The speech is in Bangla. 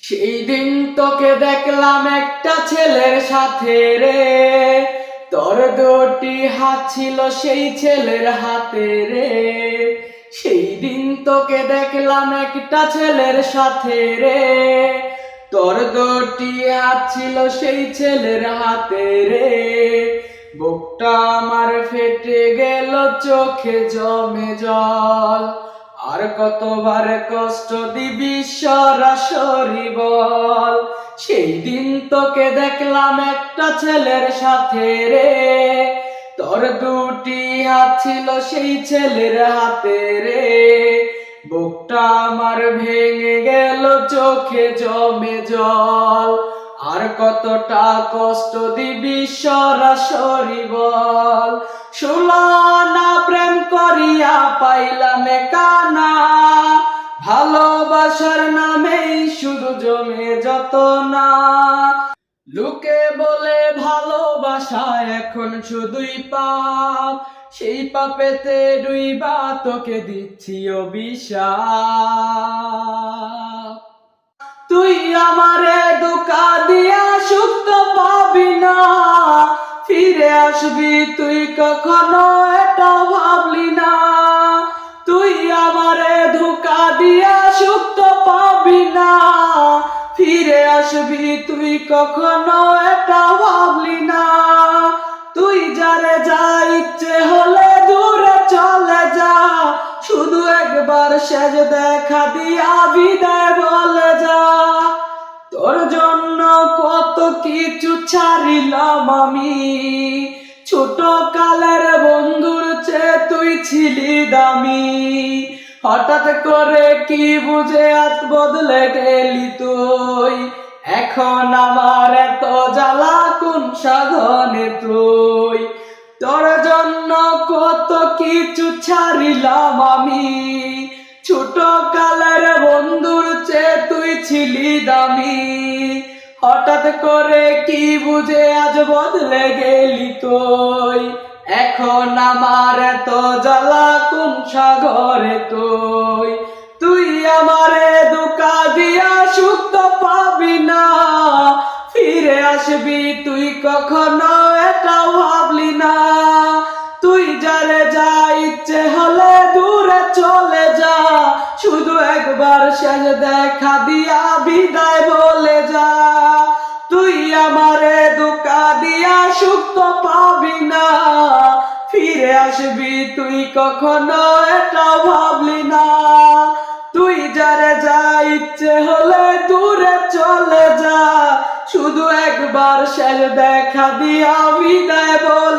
সেই দিন তোকে দেখলাম একটা ছেলের সাথে রে, তোর দুটি হাত ছিল সেই ছেলের হাতে রে। সেই দিন তোকে দেখলাম একটা ছেলের সাথে রে, তোর দুটি হাত ছিল সেই ছেলের হাতে রে। বুকটা আমার ফেটে গেল, চোখে জমে জল, আর কতবার কষ্ট দিবি সরাসরি বল। সেই দিন তোকে দেখলাম একটা ছেলের সাথে রে, তোর দুটি হাত ছিল সেই ছেলের হাতে রে। বুকটা আমার ভেঙে গেল, চোখে জমে জল, আর কতটা কষ্ট দিবি সরাসরি বল। সুলানা প্রেম করিয়া পাইলাম কানা, ভালোবাসার নামেই শুধু জমে যত না। লোকে বলে ভালোবাসা এখন শুধুই পাপ, সেই পাপেতে ডুইবা তোকে দিচ্ছি অভিশাপ। তুই আমারে ধোঁকা দিয়া সুখ তো পাবি না, ফিরে আসবি তুই কখনো এটা ভাবলি না। তুই আমারে ধোঁকা দিয়া সুখ তো পাবি না, ফিরে আসবি তুই কখনো এটা ভাবলি না। তুই যারে যা ইচ্ছে হলে দূরে চলে যা, শুধু একবার শেষ দেখা দিয়া বিদায় বলে যা। তোর জন্য কত কিছু ছাড়িলাম আমি, ছোট কালের বন্ধুর চেয়ে তুই ছিলি দামি। হঠাৎ করে কি বুঝে আজ বদলে গেলি তুই, এখন আমার এত জ্বালা কোন সাধনে তুই। তোর জন্য কত কিছু ছাড়িলাম আমি, ছোট কালের বন্ধুর চেয়ে তুই ছিলি দামি। হঠাৎ করে কি বুঝে আজ বদলে গেলি তুই, এখন আমার এত জ্বালা কোন সাগরে তুই। তুই আমারে ধোঁকা দিয়া সুখ তো পাবি না, ফিরে আসবি তুই কখনো এটা ভাবলি না। তুই যারে যা ইচ্ছে হলে দূরে চলে যা, শুধু একবার শেষ দেখা দিয়া বিদায় বলে যা। তুই আমারে ধোঁকা দিয়া সুখ তো পাবি না, ফিরে আসবি তুই কখনো এটা ভাবলি না। তুই যারে যা ইচ্ছে হলে দূরে চলে যা, শুধু একবার শেষ দেখা দিয়া বিদায় বলে